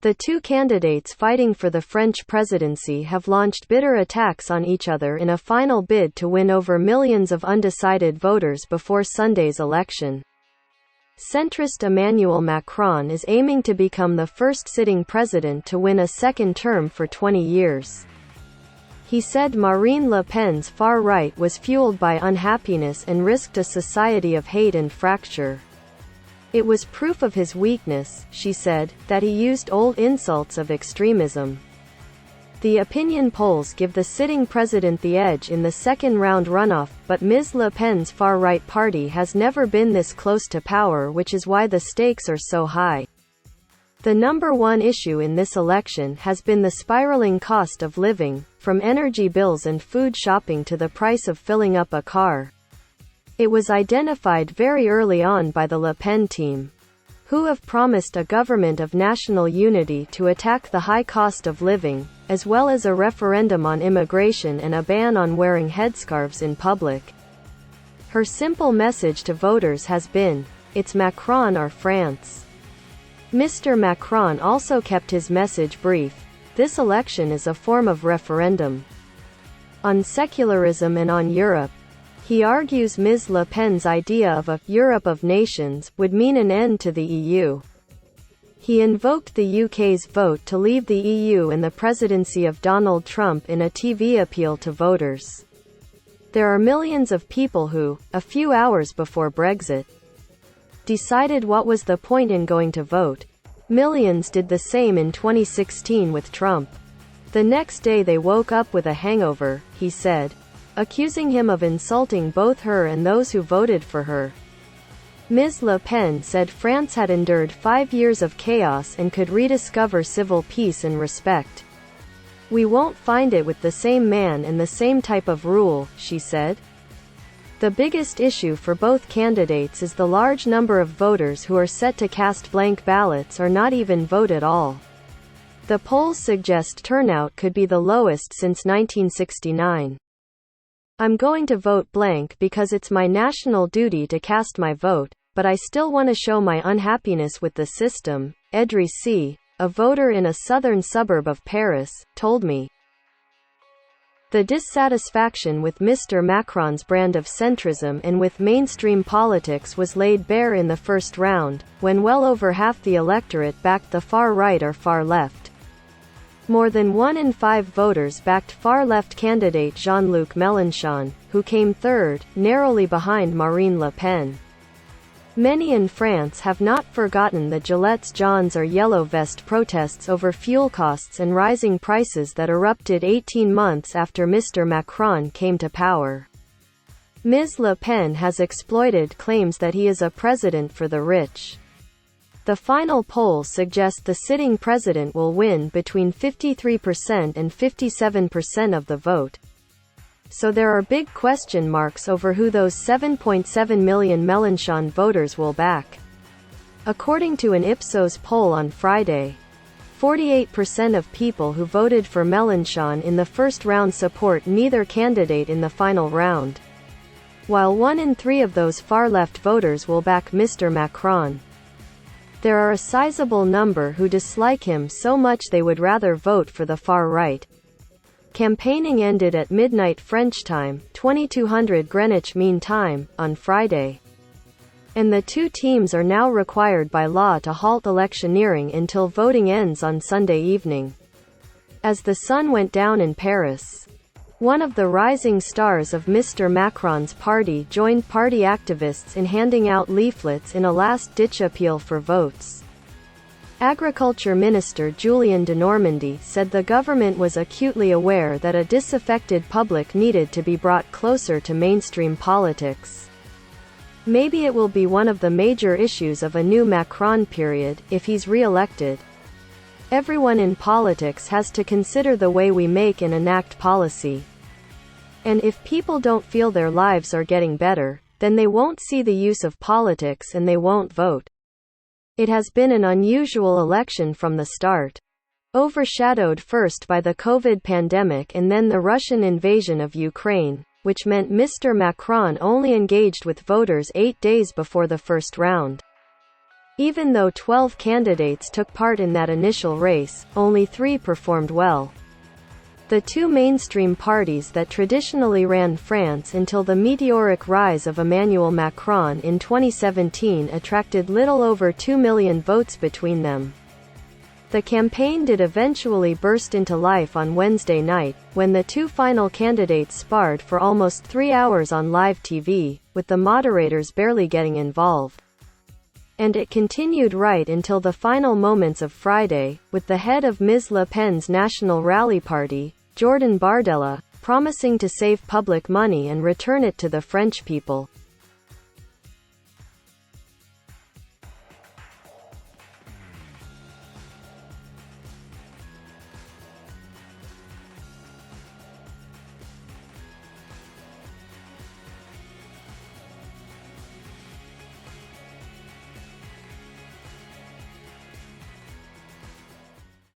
The two candidates fighting for the French presidency have launched bitter attacks on each other in a final bid to win over millions of undecided voters before Sunday's election. Centrist Emmanuel Macron is aiming to become the first sitting president to win a second term for 20 years. He said Marine Le Pen's far right was fueled by unhappiness and risked a society of hate and fracture. It was proof of his weakness, she said, that he used old insults of extremism. The opinion polls give the sitting president the edge in the second-round runoff, but Ms. Le Pen's far-right party has never been this close to power, which is why the stakes are so high. The number one issue in this election has been the spiraling cost of living, from energy bills and food shopping to the price of filling up a car. It was identified very early on by the Le Pen team, who have promised a government of national unity to attack the high cost of living, as well as a referendum on immigration and a ban on wearing headscarves in public. Her simple message to voters has been, "It's Macron or France." Mr. Macron also kept his message brief. This election is a form of referendum on secularism and on Europe. He argues Ms. Le Pen's idea of a Europe of nations would mean an end to the EU. He invoked the UK's vote to leave the EU and the presidency of Donald Trump in a TV appeal to voters. There are millions of people who, a few hours before Brexit, decided what was the point in going to vote. Millions did the same in 2016 with Trump. The next day they woke up with a hangover, he said, accusing him of insulting both her and those who voted for her. Ms. Le Pen said France had endured 5 years of chaos and could rediscover civil peace and respect. "We won't find it with the same man and the same type of rule," she said. The biggest issue for both candidates is the large number of voters who are set to cast blank ballots or not even vote at all. The polls suggest turnout could be the lowest since 1969. "I'm going to vote blank because it's my national duty to cast my vote, but I still want to show my unhappiness with the system," Edrissi, a voter in a southern suburb of Paris, told me. The dissatisfaction with Mr. Macron's brand of centrism and with mainstream politics was laid bare in the first round, when well over half the electorate backed the far right or far left. More than 1 in 5 voters backed far-left candidate Jean-Luc Mélenchon, who came third, narrowly behind Marine Le Pen. Many in France have not forgotten the Gilets jaunes or yellow vest protests over fuel costs and rising prices that erupted 18 months after Mr. Macron came to power. Ms. Le Pen has exploited claims that he is a president for the rich. The final polls suggest the sitting president will win between 53% and 57% of the vote. So there are big question marks over who those 7.7 million Mélenchon voters will back. According to an Ipsos poll on Friday, 48% of people who voted for Mélenchon in the first round support neither candidate in the final round, while 1 in 3 of those far-left voters will back Mr. Macron. There are a sizable number who dislike him so much they would rather vote for the far right. Campaigning ended at midnight French time, 2200 Greenwich Mean Time, on Friday. And the two teams are now required by law to halt electioneering until voting ends on Sunday evening. As the sun went down in Paris, one of the rising stars of Mr. Macron's party joined party activists in handing out leaflets in a last-ditch appeal for votes. Agriculture Minister Julien de Normandie said the government was acutely aware that a disaffected public needed to be brought closer to mainstream politics. Maybe it will be one of the major issues of a new Macron period, if he's re-elected. Everyone in politics has to consider the way we make and enact policy. And if people don't feel their lives are getting better, then they won't see the use of politics and they won't vote. It has been an unusual election from the start. Overshadowed first by the COVID pandemic and then the Russian invasion of Ukraine, which meant Mr. Macron only engaged with voters 8 days before the first round. Even though 12 candidates took part in that initial race, only 3 performed well. The two mainstream parties that traditionally ran France until the meteoric rise of Emmanuel Macron in 2017 attracted little over 2 million votes between them. The campaign did eventually burst into life on Wednesday night, when the two final candidates sparred for almost 3 hours on live TV, with the moderators barely getting involved. And it continued right until the final moments of Friday, with the head of Ms. Le Pen's National Rally Party, Jordan Bardella, promising to save public money and return it to the French people.